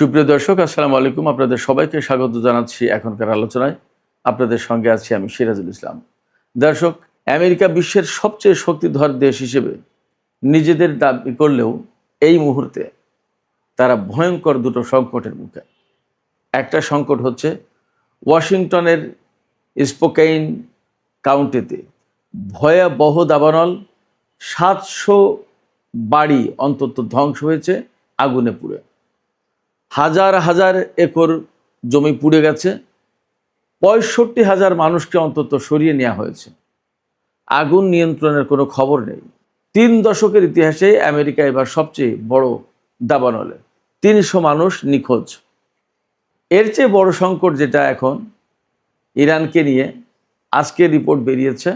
সুপ্রিয় দর্শক, আসসালামু আলাইকুম। আপনাদের সবাইকে স্বাগত জানাচ্ছি এখনকার আলোচনায়। আপনাদের সঙ্গে আছি আমি সিরাজুল ইসলাম। দর্শক, আমেরিকা বিশ্বের সবচেয়ে শক্তিধর দেশ হিসেবে নিজেদের দাবি করলেও এই মুহূর্তে তারা ভয়ঙ্কর দুটো সংকটের মুখে। একটা সংকট হচ্ছে ওয়াশিংটনের স্পোকেইন কাউন্টিতে ভয়াবহ দাবানল, 700 বাড়ি অন্তত ধ্বংস হয়েছে আগুনে পুড়ে। হাজার হাজার একর জমি পুড়ে গেছে, 65,000 মানুষকে অন্তত সরিয়ে নেওয়া হয়েছে। আগুন নিয়ন্ত্রণের কোনো খবর নেই। 3 দশকের ইতিহাসে আমেরিকা এবার সবচেয়ে বড় দাবানলে 300 মানুষ নিখোঁজ। এর চেয়ে বড় সংকট যেটা এখন ইরানকে নিয়ে, আজকে রিপোর্ট বেরিয়েছে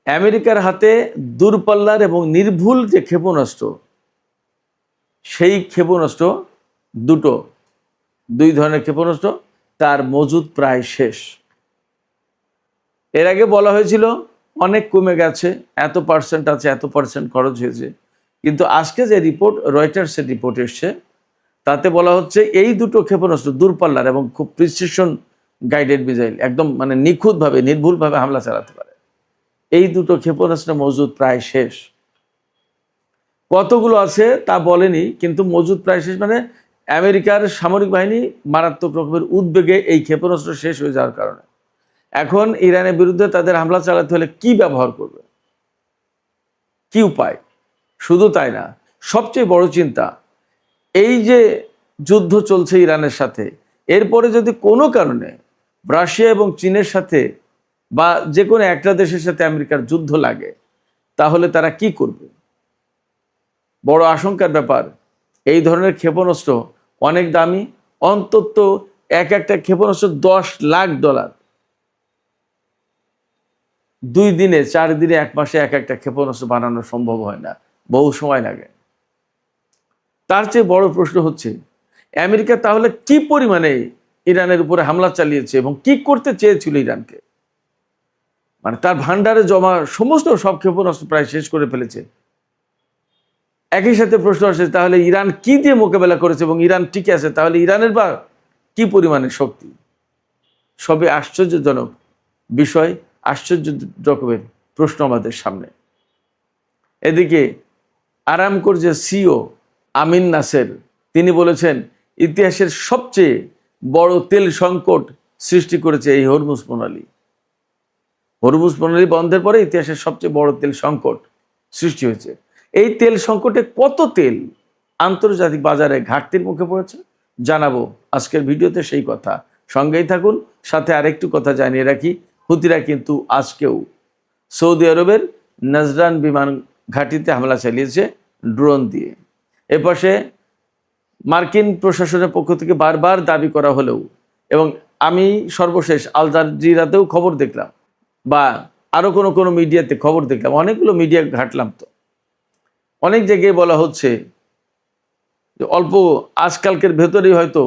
আমেরিকার হাতে দূরপাল্লার এবং নির্ভুল যে ক্ষেপণাস্ত্র, সেই ক্ষেপণাস্ত্র দুই ধরনের ক্ষেপণাস্ত্র তার মজুদ প্রায় শেষ। এর আগে বলা হয়েছিল অনেক কমে গেছে, এত পার্সেন্ট আছে, এত পার্সেন্ট খরচ হয়েছে, কিন্তু আজকে যে রিপোর্ট, রয়টার্সের রিপোর্ট এসছে, তাতে বলা হচ্ছে এই দুটো ক্ষেপণাস্ত্র দূরপাল্লার এবং খুব প্রিসিশন গাইডেড মিসাইল, একদম মানে নিখুঁতভাবে নির্ভুলভাবে হামলা চালাতে পারে। এই দুটো ক্ষেপণাস্ত্র মজুদ প্রায় শেষ। কতগুলো আছে তা বলেনি, কিন্তু মজুদ প্রায় শেষ। মানে আমেরিকার সামরিক বাহিনী মারাত্মক রকমের উদ্বেগে এই ক্ষেপণাস্ত্র শেষ হয়ে যাওয়ার কারণে। এখন ইরানের বিরুদ্ধে তাদের হামলা চালাতে হলে কি ব্যবহার করবে, কি উপায়? শুধু তাই না, সবচেয়ে বড় চিন্তা, এই যে যুদ্ধ চলছে ইরানের সাথে, এরপরে যদি কোনো কারণে রাশিয়া এবং চীনের সাথে বা যে কোনো একটা দেশের সাথে আমেরিকার যুদ্ধ লাগে, তাহলে তারা কি করবে? বড় আশঙ্কার ব্যাপার। এই ধরনের ক্ষেপণাস্ত্র অনেক দামি, অন্তত একটা ক্ষেপণাস্ত্র $10 লাখ। 2 দিনে, 4 দিনে, 1 মাসে একটা ক্ষেপণাস্ত্র বানানো সম্ভব হয় না, বহু সময় লাগে। তার চেয়ে বড় প্রশ্ন হচ্ছে আমেরিকা তাহলে কি পরিমাণে ইরানের উপরে হামলা চালিয়েছে এবং কি করতে চেয়েছিল ইরানকে? মানে তার ভান্ডারে জমা সমস্ত সব ক্ষেপণাস্ত্র প্রায় শেষ করে ফেলেছে। একই সাথে প্রশ্ন আসে, তাহলে ইরান কি দিয়ে মোকাবেলা করেছে এবং ইরান টিকে আছে, তাহলে ইরানের বা কি পরিমাণের শক্তি? সবে আশ্চর্যজনক বিষয়, আশ্চর্য রকমের প্রশ্ন আমাদের সামনে। এদিকে আরামকোর যে সিও আমিন নাসের, তিনি বলেছেন ইতিহাসের সবচেয়ে বড় তেল সংকট সৃষ্টি করেছে এই হরমুজ প্রণালী। হরমুজ প্রণালী বন্ধের পরে ইতিহাসের সবচেয়ে বড় তেল সংকট সৃষ্টি হয়েছে। এই তেল সংকটে কত তেল আন্তর্জাতিক বাজারে ঘাটতির মুখে পড়েছে জানাবো আজকের ভিডিওতে, সেই কথা। সঙ্গেই থাকুন। সাথে আরেকটু কথা জানিয়ে রাখি, হুতিরা কিন্তু আজকেও সৌদি আরবের নাজরান বিমান ঘাঁটিতে হামলা চালিয়েছে ড্রোন দিয়ে। এপাশে মার্কিন প্রশাসনের পক্ষ থেকে বারবার দাবি করা হলেও, এবং আমি সর্বশেষ আল জাজিরাতেও খবর দেখলাম, বা আরও কোনো মিডিয়াতে খবর দেখলাম, অনেকগুলো মিডিয়া ঘাটলাম, তো অনেক জায়গায় বলা হচ্ছে যে অল্প আজকালকের ভেতরেই হয়তো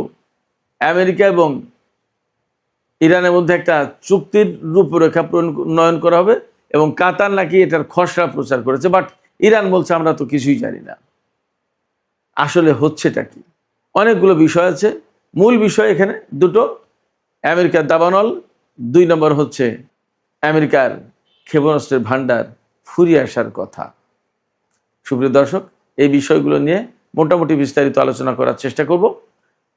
আমেরিকা এবং ইরানের মধ্যে একটা চুক্তির রূপরেখা প্রণয়ন করা হবে, এবং কাতার নাকি এটার খসড়া প্রচার করেছে। বাট ইরান বলছে আমরা তো কিছুই জানি না। আসলে হচ্ছেটা কি? অনেকগুলো বিষয় আছে, মূল বিষয় এখানে দুটো: আমেরিকার দাবানল, 2 নম্বর হচ্ছে আমেরিকার ক্ষেপণাস্ত্রের ভান্ডার ফুরিয়ে আসার কথা। সুপ্রিয় দর্শক, এই বিষয়গুলো নিয়ে মোটামুটি বিস্তারিত আলোচনা করার চেষ্টা করব।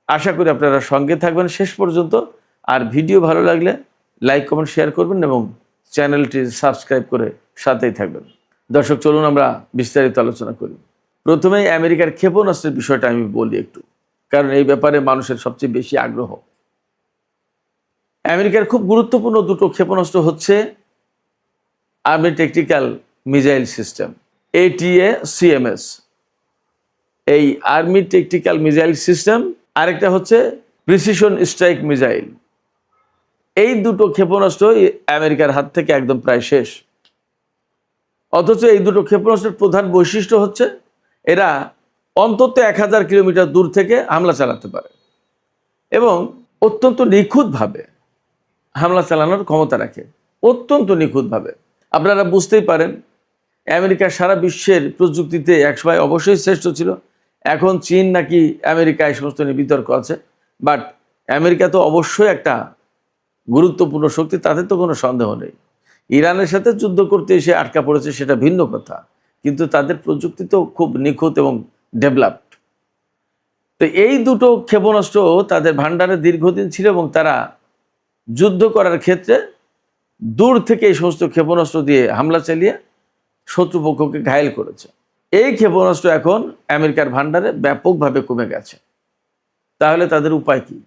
আশা করি আপনারা সঙ্গে থাকবেন শেষ পর্যন্ত। আর ভিডিও ভালো লাগলে লাইক, কমেন্ট, শেয়ার করবেন এবং চ্যানেলটি সাবস্ক্রাইব করে সাথেই থাকবেন। দর্শক, চলুন আমরা বিস্তারিত আলোচনা করি। প্রথমেই আমেরিকার ক্ষেপণাস্ত্রের বিষয়টা আমি বলি একটু, কারণ এই ব্যাপারে মানুষের সবচেয়ে বেশি আগ্রহ। আমেরিকার খুব গুরুত্বপূর্ণ দুটো ক্ষেপণাস্ত্র হচ্ছে army tactical missile system, ATACMS। এই আর্মি ট্যাকটিক্যাল মিসাইল সিস্টেম, আরেকটা হচ্ছে প্রিসিশন স্ট্রাইক মিসাইল। এই দুটো ক্ষেপণাস্ত্র আমেরিকার হাত থেকে একদম প্রায় শেষ। অথচ এই দুটো ক্ষেপণাস্ত্রের প্রধান বৈশিষ্ট্য হচ্ছে এরা অন্তত 1000 কিলোমিটার দূর থেকে হামলা চালাতে পারে এবং অত্যন্ত নিখুঁতভাবে হামলা চালানোর ক্ষমতা রাখে, অত্যন্ত নিখুঁতভাবে। আপনারা বুঝতেই পারেন আমেরিকা সারা বিশ্বের প্রযুক্তিতে একসময় অবশ্যই শ্রেষ্ঠ ছিল, এখন চীন নাকি আমেরিকা এই সমস্ত নিয়ে বিতর্ক আছে, বাট আমেরিকা তো অবশ্যই একটা গুরুত্বপূর্ণ শক্তি, তাতে তো কোনো সন্দেহ নেই। ইরানের সাথে যুদ্ধ করতে এসে আটকা পড়েছে সেটা ভিন্ন কথা, কিন্তু তাদের প্রযুক্তি তো খুব নিখুঁত এবং ডেভেলপড। তো এই দুটো ক্ষেপণাস্ত্র তাদের ভান্ডারে দীর্ঘদিন ছিল এবং তারা যুদ্ধ করার ক্ষেত্রে দূর থেকে এই সমস্ত ক্ষেপণাস্ত্র দিয়ে হামলা চালিয়ে শত্রুপক্ষকে ঘায়েল করেছে। এই ক্ষেপণাস্ত্র এখন আমেরিকার ভান্ডারে ব্যাপকভাবে কমে গেছে। তাহলে তাদের উপায় কি?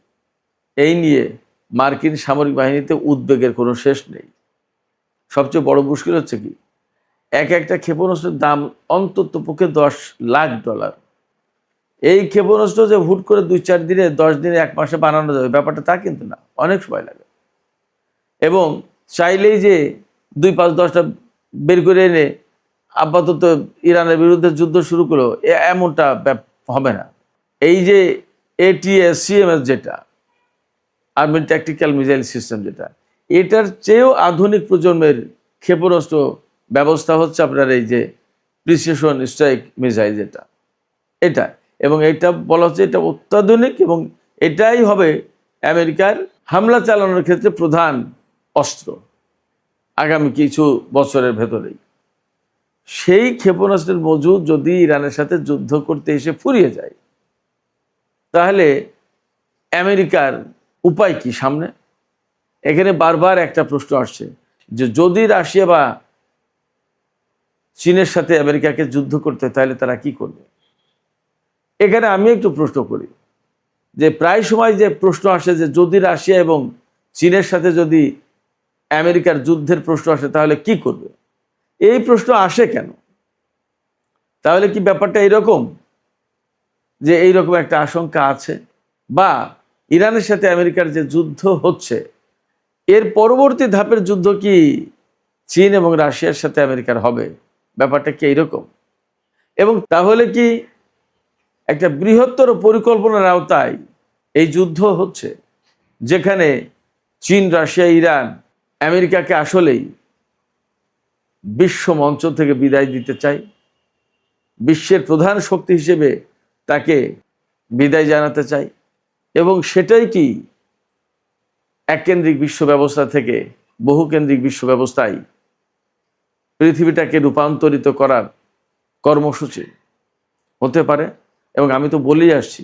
এই নিয়ে মার্কিন সামরিক বাহিনীতে উদ্বেগের কোনো শেষ নেই। সবচেয়ে বড় মুশকিল হচ্ছে কি, একটা ক্ষেপণাস্ত্রের দাম অন্তত পক্ষে $10 লাখ। এই ক্ষেপণাস্ত্র যে হুট করে 2-4 দিনে, 10 দিনে, 1 মাসে বানানো যাবে ব্যাপারটা তা কিন্তু না, অনেক সময় লাগে। এবং চাইলেই যে 2-5-10টা বের করে এনে আপাতত ইরানের বিরুদ্ধে যুদ্ধ শুরু করলো এমনটা হবে না। এই যে ATACMS যেটা আর্মি ট্যাকটিক্যাল মিসাইল সিস্টেম, যেটা এটার চেয়েও আধুনিক প্রজন্মের ক্ষেপণাস্ত্র ব্যবস্থা হচ্ছে আপনার এই যে প্রিসিশন স্ট্রাইক মিসাইল যেটা, এটা। এবং এটা বলা হচ্ছে এটা অত্যাধুনিক এবং এটাই হবে আমেরিকার হামলা চালানোর ক্ষেত্রে প্রধান অস্ত্র আগামী কিছু বছরের ভেতরেই। সেই ক্ষেপণাস্ত্রের মজুদ যদি ইরানের সাথে যুদ্ধ করতে এসে ফুরিয়ে যায়, তাহলে আমেরিকার উপায় কি সামনে? এখানে বারবার একটা প্রশ্ন আসছে যে যদি রাশিয়া বা চীনের সাথে আমেরিকাকে যুদ্ধ করতে হয় তাহলে তারা কি করবে? এখানে আমি একটু প্রশ্ন করি যে প্রায় সময় যে প্রশ্ন আসে যে যদি রাশিয়া এবং চীনের সাথে যদি আমেরিকার যুদ্ধের প্রশ্ন আসে তাহলে কি করবে? এই প্রশ্ন আসে কেন? তাহলে কি ব্যাপারটা এইরকম যে এইরকম একটা আশঙ্কা আছে, বা ইরানের সাথে আমেরিকার যে যুদ্ধ হচ্ছে এর পরবর্তী ধাপের যুদ্ধ কি চীন এবং রাশিয়ার সাথে আমেরিকার হবে? ব্যাপারটা কি এইরকম? এবং তাহলে কি একটা বৃহত্তর পরিকল্পনার আওতায় এই যুদ্ধ হচ্ছে, যেখানে চীন, রাশিয়া, ইরান আমেরিকাকে আসলেই বিশ্ব মঞ্চ থেকে বিদায় দিতে চায়, বিশ্বের প্রধান শক্তি হিসেবে তাকে বিদায় জানাতে চায়, এবং সেটাই কি এককেন্দ্রিক বিশ্ব ব্যবস্থা থেকে বহুকেন্দ্রিক বিশ্ব ব্যবস্থায় পৃথিবীটাকে রূপান্তরিত করার কর্মসূচি হতে পারে? এবং আমি তো বলেই আসছি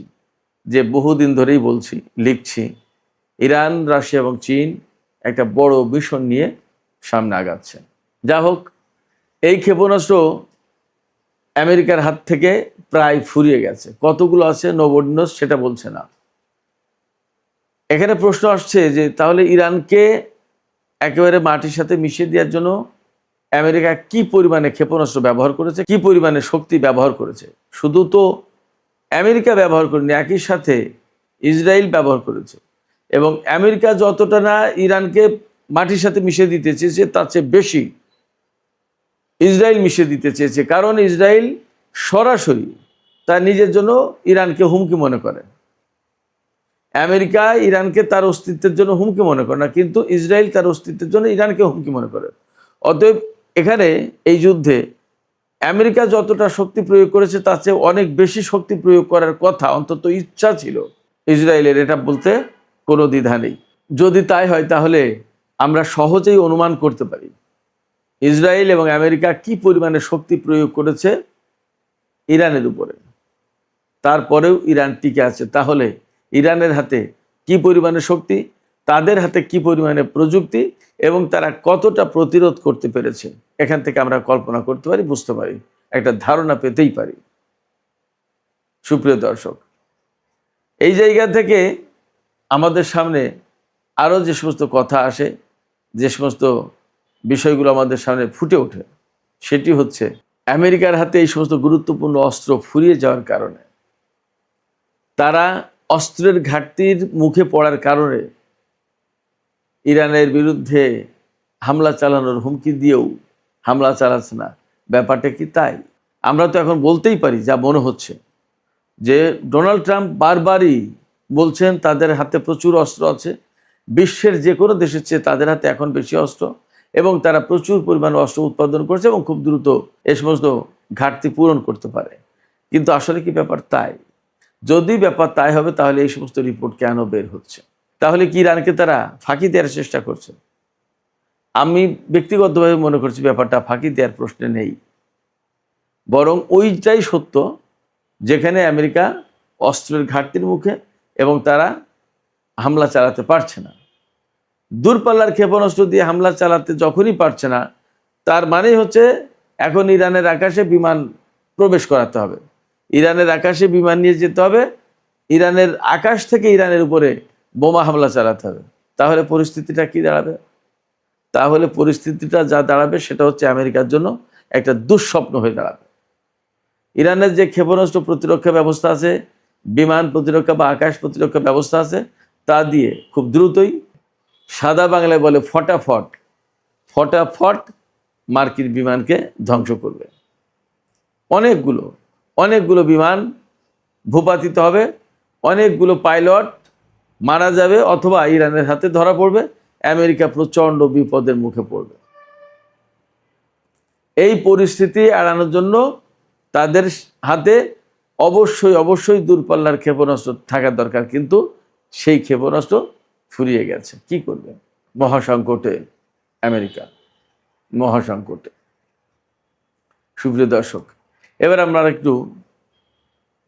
যে বহুদিন ধরেই বলছি, লিখছি, ইরান, রাশিয়া এবং চীন একটা বড় মিশন নিয়ে সামনে আগাচ্ছে। যা হোক, এই ক্ষেপণাস্ত্র আমেরিকার হাত থেকে প্রায় ফুরিয়ে গেছে। কতগুলো আছে নোবডি নোস সেটা বলছে না। এখানে প্রশ্ন আসছে যে তাহলে ইরানকে একেবারে মাটির সাথে মিশিয়ে দেওয়ার জন্য আমেরিকা কি পরিমাণে ক্ষেপণাস্ত্র ব্যবহার করেছে, কি পরিমাণে শক্তি ব্যবহার করেছে। শুধু তো আমেরিকা ব্যবহার করেনি, একই সাথে ইসরায়েল ব্যবহার করেছে। এবং আমেরিকা যতটা না ইরানকে মাটির সাথে মিশিয়ে দিতে চেয়েছে তার চেয়ে বেশি ইসরায়েল মিশিয়ে দিতে চেয়েছে, কারণ ইসরায়েল সরাসরি তার নিজের জন্য ইরানকে হুমকি মনে করে। আমেরিকা ইরানকে তার অস্তিত্বের জন্য হুমকি মনে করে না, কিন্তু ইসরায়েল তার অস্তিত্বের জন্য ইরানকে হুমকি মনে করে। অতএব এখানে এই যুদ্ধে আমেরিকা যতটা শক্তি প্রয়োগ করেছে তার চেয়ে অনেক বেশি শক্তি প্রয়োগ করার কথা, অন্তত ইচ্ছা ছিল ইসরায়েলের, এটা বলতে কোনো দ্বিধা নেই। যদি তাই হয় তাহলে আমরা সহজেই অনুমান করতে পারি ইসরায়েল এবং আমেরিকা কি পরিমাণে শক্তি প্রয়োগ করেছে ইরানের উপরে। তারপরেও ইরান টিকে আছে। তাহলে ইরানের হাতে কি পরিমাণে শক্তি, তাদের হাতে কি পরিমাণে প্রযুক্তি, এবং তারা কতটা প্রতিরোধ করতে পেরেছে, এখান থেকে আমরা কল্পনা করতে পারি, বুঝতে পারি, একটা ধারণা পেতেই পারি। সুপ্রিয় দর্শক, এই জায়গা থেকে আমাদের সামনে আরও যে সমস্ত কথা আসে, যে সমস্ত বিষয়গুলো আমাদের সামনে ফুটে ওঠে, সেটি হচ্ছে আমেরিকার হাতে এই সমস্ত গুরুত্বপূর্ণ অস্ত্র ফুরিয়ে যাওয়ার কারণে, তারা অস্ত্রের ঘাটতির মুখে পড়ার কারণে ইরানের বিরুদ্ধে হামলা চালানোর হুমকি দিয়েও হামলা চালাচ্ছে না। ব্যাপারটা কি তাই? আমরা তো এখন বলতেই পারি, যা মনে হচ্ছে, যে ডোনাল্ড ট্রাম্প বারবারই বলছেন তাদের হাতে প্রচুর অস্ত্র আছে, বিশ্বের যে কোনো দেশের চেয়ে তাদের হাতে এখন বেশি অস্ত্র, এবং তারা প্রচুর পরিমাণে অস্ত্র উৎপাদন করছে এবং খুব দ্রুত এ সমস্ত ঘাটতি পূরণ করতে পারে। কিন্তু আসলে কি ব্যাপার তাই? যদি ব্যাপার তাই হবে তাহলে এই সমস্ত রিপোর্ট কেন বের হচ্ছে? তাহলে কি ইরানকে তারা ফাঁকি দেওয়ার চেষ্টা করছে? আমি ব্যক্তিগতভাবে মনে করছি ব্যাপারটা ফাঁকি দেওয়ার প্রশ্নে নেই, বরং ওইটাই সত্য যেখানে আমেরিকা অস্ত্রের ঘাটতির মুখে এবং তারা হামলা চালাতে পারছে না। দূরপাল্লার ক্ষেপণাস্ত্র দিয়ে হামলা চালাতে যখনই পারছে না, তার মানেই হচ্ছে এখন ইরানের আকাশে বিমান প্রবেশ করাতে হবে, ইরানের আকাশে বিমান নিয়ে যেতে হবে, ইরানের আকাশ থেকে ইরানের উপরে বোমা হামলা চালাতে হবে। তাহলে পরিস্থিতিটা কি দাঁড়াবে? তাহলে পরিস্থিতিটা যা দাঁড়াবে সেটা হচ্ছে আমেরিকার জন্য একটা দুঃস্বপ্ন হয়ে দাঁড়াবে। ইরানের যে ক্ষেপণাস্ত্র প্রতিরক্ষা ব্যবস্থা আছে, বিমান প্রতিরক্ষা বা আকাশ প্রতিরক্ষা ব্যবস্থা আছে, তা দিয়ে খুব দ্রুতই, সাদা বাংলায় বলে ফটাফট ফটাফট মার্কিন বিমানকে ধ্বংস করবে। অনেকগুলো বিমান ভূপাতিত হবে, অনেকগুলো পাইলট মারা যাবে অথবা ইরানের হাতে ধরা পড়বে, আমেরিকা প্রচণ্ড বিপদের মুখে পড়বে। এই পরিস্থিতি এড়ানোর জন্য তাদের হাতে অবশ্যই দূরপাল্লার ক্ষেপণাস্ত্র থাকা দরকার, কিন্তু সেই ক্ষেপণাস্ত্র ফুরিয়ে গেছে। কি করবে? মহাসংকটে আমেরিকা, মহাসংকটে। সুপ্রিয় দর্শক, এবার আমরা একটু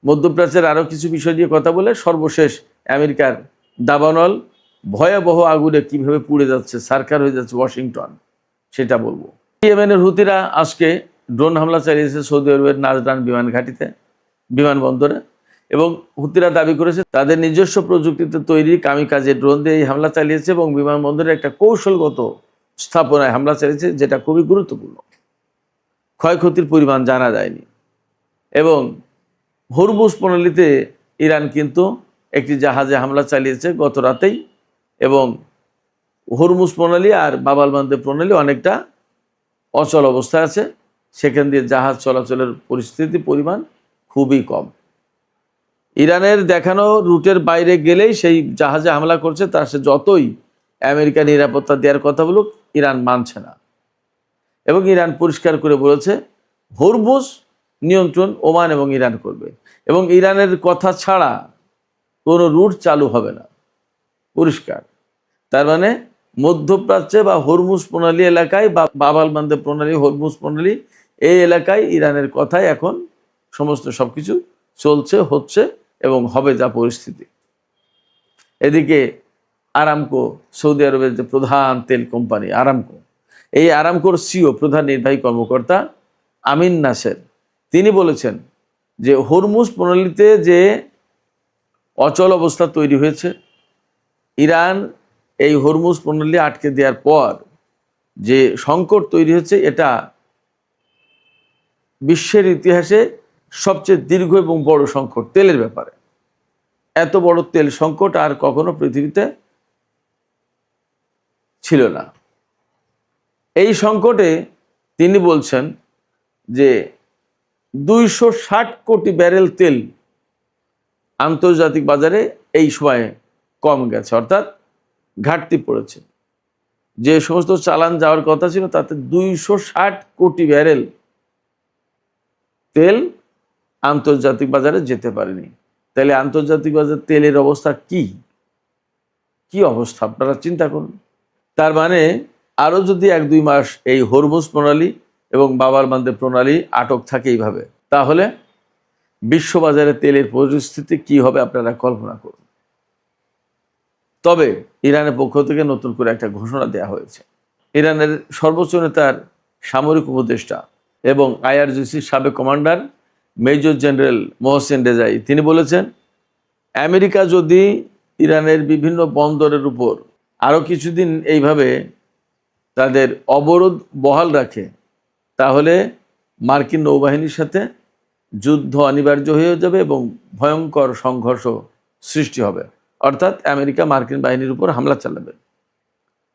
মধ্যপ্রাচ্যের আরও কিছু বিষয় নিয়ে কথা বলে সর্বশেষ আমেরিকার দাবানল ভয়াবহ আগুনে কিভাবে পুড়ে যাচ্ছে, সারকার হয়ে যাচ্ছে ওয়াশিংটন, সেটা বলবো। ইয়েমেনের হুতিরা আজকে ড্রোন হামলা চালিয়েছে সৌদি আরবের নাজরান বিমান ঘাঁটিতে, বিমানবন্দরে, এবং হুতিরা দাবি করেছে তাদের নিজস্ব প্রযুক্তিতে তৈরি কামিকাজে ড্রোন দিয়ে এই হামলা চালিয়েছে এবং বিমানবন্দরে একটা কৌশলগত স্থাপনায় হামলা চালিয়েছে, যেটা খুবই গুরুত্বপূর্ণ। ক্ষয়ক্ষতির পরিমাণ জানা যায়নি। এবং হরমুজ প্রণালীতে ইরান কিন্তু একটি জাহাজে হামলা চালিয়েছে গত রাতেই, এবং হরমুজ প্রণালী আর বাব আল মানদেব প্রণালী অনেকটা অচল অবস্থায় আছে, সেখান দিয়ে জাহাজ চলাচলের পরিমাণ খুবই কম। ইরানের দেখানো রুটের বাইরে গেলেই সেই জাহাজে হামলা করছে, তার সে যতই আমেরিকা নিরাপত্তা দেওয়ার কথা বলুক, ইরান মানছে না। এবং ইরান পরিষ্কার করে বলেছে হরমুজ নিয়ন্ত্রণ ওমান এবং ইরান করবে, এবং ইরানের কথা ছাড়া কোনো রুট চালু হবে না, পরিষ্কার। তার মানে মধ্যপ্রাচ্যে বা হরমুজ প্রণালী এলাকায় বা বাব আল মানদেব প্রণালী, হরমুজ প্রণালী, এই এলাকায় ইরানের কথায় এখন সমস্ত সবকিছু চলছে, হচ্ছে এবং হবে যা পরিস্থিতি। এদিকে আরামকো, সৌদি আরবের যে প্রধান তেল কোম্পানি আরামকো, এই আরামকোর সিও প্রধান নির্বাহী কর্মকর্তা আমিন নাসের, তিনি বলেছেন যে হরমুজ প্রণালীতে যে অচল অবস্থা তৈরি হয়েছে, ইরান এই হরমুজ প্রণালী আটকে দেওয়ার পর যে সংকট তৈরি হয়েছে, এটা বিশ্বের ইতিহাসে সবচেয়ে দীর্ঘ এবং বড় সংকট তেলের ব্যাপারে। এত বড় তেল সংকট আর কখনো পৃথিবীতে ছিল না। এই সংকটে তিনি বলছেন যে 260 কোটি ব্যারেল তেল আন্তর্জাতিক বাজারে এই সময়ে কম গেছে, অর্থাৎ ঘাটতি পড়েছে। যে সমস্ত চালান যাওয়ার কথা ছিল তাতে 260 কোটি ব্যারেল তেল আন্তর্জাতিক বাজারে যেতে পারেনি। তাহলে আন্তর্জাতিক বাজার তেলের অবস্থা কি অবস্থা আপনারা চিন্তা করুন। তার মানে আরও যদি 1-2 মাস এই হরমুজ প্রণালী এবং বাব আল মানদেব প্রণালী আটক থাকে এইভাবে, তাহলে বিশ্ববাজারে তেলের পরিস্থিতি কি হবে আপনারা কল্পনা করুন। তবে ইরানের পক্ষ থেকে নতুন করে একটা ঘোষণা দেওয়া হয়েছে। ইরানের সর্বোচ্চ নেতার সামরিক উপদেষ্টা এবং আইআরজিসির সাবেক কমান্ডার মেজর জেনারেল মোহসেন রেজাই, তিনি বলেছেন আমেরিকা যদি ইরানের বিভিন্ন বন্দরের উপর আরও কিছুদিন এইভাবে তাদের অবরোধ বহাল রাখে, তাহলে মার্কিন নৌবাহিনীর সাথে যুদ্ধ অনিবার্য হয়ে যাবে এবং ভয়ঙ্কর সংঘর্ষ সৃষ্টি হবে। অর্থাৎ আমেরিকা মার্কিন বাহিনীর উপর হামলা চালাবে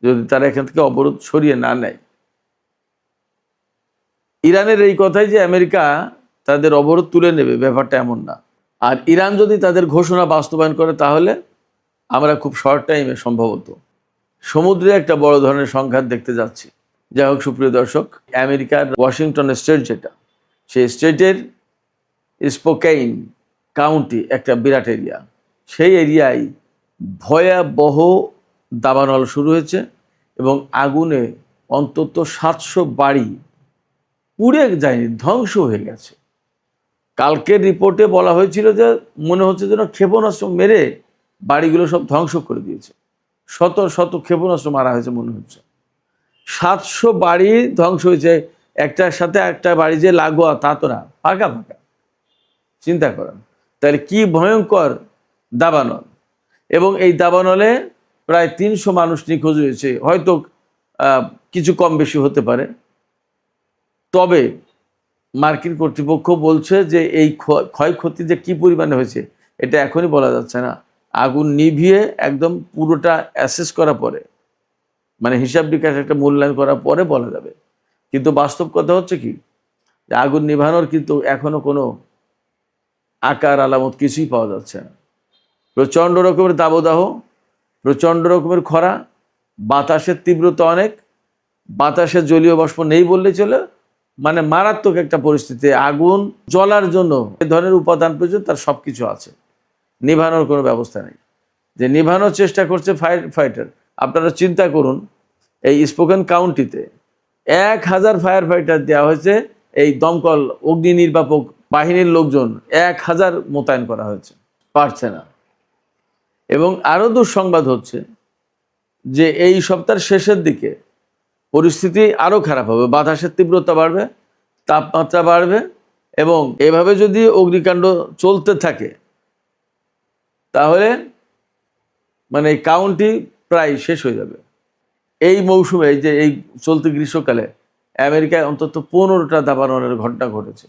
যদি তারা এখান থেকে অবরোধ সরিয়ে না নেয়। ইরানের এই কথাই যে আমেরিকা তাদের অবরোধ তুলে নেবে, ব্যাপারটা এমন না। আর ইরান যদি তাদের ঘোষণা বাস্তবায়ন করে, তাহলে আমরা খুব শর্ট টাইমে সম্ভবত সমুদ্রে একটা বড় ধরনের সংঘাত দেখতে যাচ্ছি। যাই হোক সুপ্রিয় দর্শক, আমেরিকার ওয়াশিংটন স্টেট যেটা, সেই স্টেটের স্পোকেইন কাউন্টি একটা বিরাট এরিয়া, সেই এরিয়ায় ভয়াবহ দাবানল শুরু হয়েছে এবং আগুনে অন্তত 700 বাড়ি পুড়ে যায়নি, ধ্বংস হয়ে গেছে। কালকের রিপোর্টে বলা হয়েছিল যে মনে হচ্ছে যেন ক্ষেপণাস্ত্র মেরে বাড়িগুলো সব ধ্বংস করে দিয়েছে, শত শত ক্ষেপণাস্ত্র মারা হয়েছে মনে হচ্ছে। 700 বাড়ি ধ্বংস হয়েছে, একটার সাথে একটা বাড়ি যে লাগোয়া তা তো না, ফাঁকা ফাঁকা। চিন্তা করেন তাহলে কি ভয়ঙ্কর দাবানল। এবং এই দাবানলে প্রায় 300 মানুষ নিখোঁজ হয়েছে, হয়তো কিছু কম বেশি হতে পারে। তবে মার্কিন কর্তৃপক্ষ বলছে যে এই ক্ষয়ক্ষতি যে কি পরিমাণে হয়েছে এটা এখনই বলা যাচ্ছে না, আগুন নিভিয়ে একদম পুরোটা অ্যাসেস করার পরে, মানে হিসাব নিকাশ একটা মূল্যায়ন করার পরে বলা যাবে। কিন্তু বাস্তব কথা হচ্ছে কি, যে আগুন নিভানোর কিন্তু এখনো কোনো আকার আলামত কিছুই পাওয়া যাচ্ছে না। প্রচণ্ড রকমের দাবদাহ, প্রচণ্ড রকমের খরা, বাতাসের তীব্রতা অনেক, বাতাসের জলীয় বাষ্প নেই বললেই চলে, মানে মারাত্মক একটা পরিস্থিতি। আগুন জ্বলার জন্য এ ধরনের উপাদান প্রয়োজন, তার সব কিছু আছে, নিভানোর কোনো ব্যবস্থা নেই। যে নিভানোর চেষ্টা করছে ফায়ার ফাইটার, আপনারা চিন্তা করুন, এই স্পোকেন কাউন্টিতে 1000 ফায়ার ফাইটার দেওয়া হয়েছে, এই দমকল অগ্নি নির্বাপক বাহিনীর লোকজন 1000 মোতায়েন করা হয়েছে, পারছে না। এবং আরও দুঃসংবাদ হচ্ছে যে এই সপ্তাহের শেষের দিকে পরিস্থিতি আরও খারাপ হবে, বাতাসের তীব্রতা বাড়বে, তাপমাত্রা বাড়বে, এবং এভাবে যদি অগ্নিকাণ্ড চলতে থাকে তাহলে মানে এই কাউন্টি প্রায় শেষ হয়ে যাবে। এই মৌসুমে, যে এই চলতি গ্রীষ্মকালে আমেরিকায় অন্তত 15টা দাবানলের ঘটনা ঘটেছে,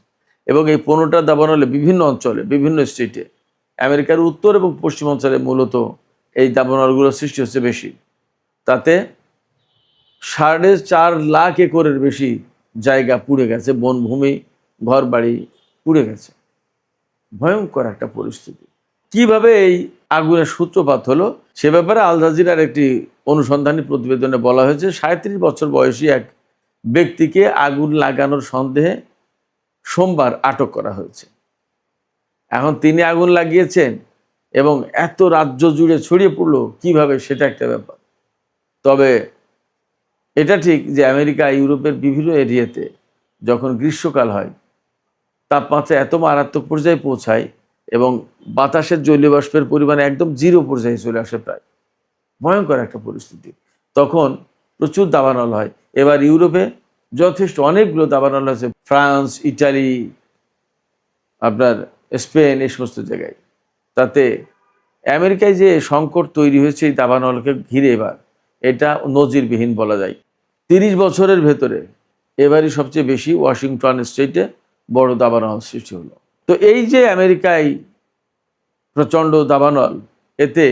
এবং এই 15টা দাবানলে বিভিন্ন অঞ্চলে, বিভিন্ন স্টেটে, আমেরিকার উত্তর এবং পশ্চিম অঞ্চলে মূলত এই দাবানলগুলো সৃষ্টি হচ্ছে বেশি। তাতে 4.5 লাখ একরের বেশি জায়গা পুড়ে গেছে, বনভূমি, ঘর বাড়ি পুড়ে গেছে। ভয়ঙ্কর একটা পরিস্থিতি। কিভাবে এই আগুনের সূত্রপাত হলো সে ব্যাপারে আল জাজিরার একটি অনুসন্ধানী প্রতিবেদনে বলা হয়েছে, 37 বছর বয়সী এক ব্যক্তিকে আগুন লাগানোর সন্দেহে সোমবার আটক করা হয়েছে। এখন তিনি আগুন লাগিয়েছেন এবং এত রাজ্য জুড়ে ছড়িয়ে পড়লো কিভাবে, সেটা একটা ব্যাপার। তবে এটা ঠিক যে আমেরিকা, ইউরোপের বিভিন্ন এরিয়াতে যখন গ্রীষ্মকাল হয় তাপমাত্রা এত মারাত্মক পর্যায়ে পৌঁছায় এবং বাতাসের জলীয় বাষ্পের পরিমাণ একদম 0 পর্যায়ে চলে আসে, প্রায় ভয়ঙ্কর একটা পরিস্থিতি। তখন প্রচুর দাবানল হয়। এবার ইউরোপে যথেষ্ট অনেকগুলো দাবানল হয়েছে, ফ্রান্স, ইটালি, আপনার স্পেন, এই সমস্ত জায়গায়। তাতে আমেরিকায় যে সংকট তৈরি হয়েছে এই দাবানলকে ঘিরে, এবার এটা নজিরবিহীন বলা যায়। 30 বছরের ভেতরে এবারই সবচেয়ে বেশি ওয়াশিংটন স্টেটে বড় দাবানল সৃষ্টি হলো। তো এই যে আমেরিকায় প্রচণ্ড দাবানল, এতে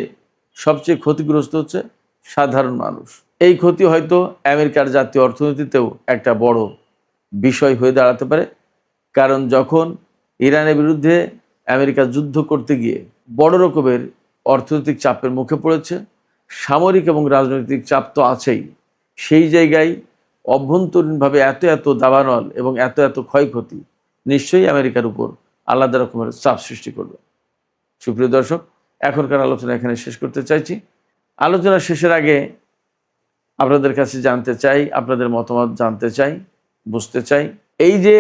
সবচেয়ে ক্ষতিগ্রস্ত হচ্ছে সাধারণ মানুষ। এই ক্ষতি হয়তো আমেরিকার জাতীয় অর্থনীতিতেও একটা বড় বিষয় হয়ে দাঁড়াতে পারে, কারণ যখন ইরানের বিরুদ্ধে আমেরিকা যুদ্ধ করতে গিয়ে বড় রকমের অর্থনৈতিক চাপের মুখে পড়েছে, সামরিক এবং রাজনৈতিক চাপ তো আছেই, সেই জায়গায় অভ্যন্তরীণভাবে এত দাবানল এবং এত ক্ষয়ক্ষতি নিশ্চয়ই আমেরিকার উপর আলাদা রকমের চাপ সৃষ্টি করবে। সুপ্রিয় দর্শক, এখনকার আলোচনা এখানে শেষ করতে চাইছি। আলোচনা শেষের আগে আপনাদের কাছে জানতে চাই, আপনাদের মতামত জানতে চাই, বুঝতে চাই, এই যে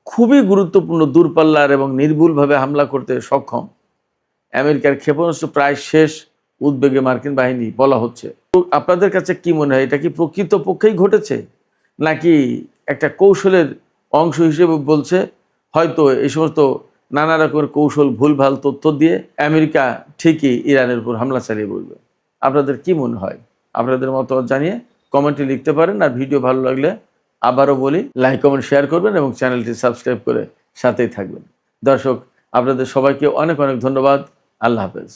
খুবই গুরুত্বপূর্ণ দূরপাল্লার এবং নির্ভুলভাবে হামলা করতে সক্ষম আমেরিকার ক্ষেপণাস্ত্র প্রায় শেষ উদ্বেগে মার্কিন বাহিনী বলা হচ্ছে, তো আপনাদের কাছে কি মনে হয়, এটা কি প্রকৃতপক্ষেই ঘটেছে নাকি একটা কৌশলের অংশ হিসেবে বলছে? হয়তো এই সমস্ত নানা রকমের কৌশল, ভুলভাল তথ্য দিয়ে আমেরিকা ঠিকই ইরানের উপর হামলা চালিয়ে বলবে। আপনাদের কি মনে হয়? আপনাদের মতামত জানিয়ে কমেন্টে লিখতে পারেন। আর ভিডিও ভালো লাগলে আবারও বলি, লাইক, কমেন্ট, শেয়ার করবেন এবং চ্যানেলটি সাবস্ক্রাইব করে সাথেই থাকবেন। দর্শক, আপনাদের সবাইকে অনেক ধন্যবাদ। আল্লাহ হাফেজ।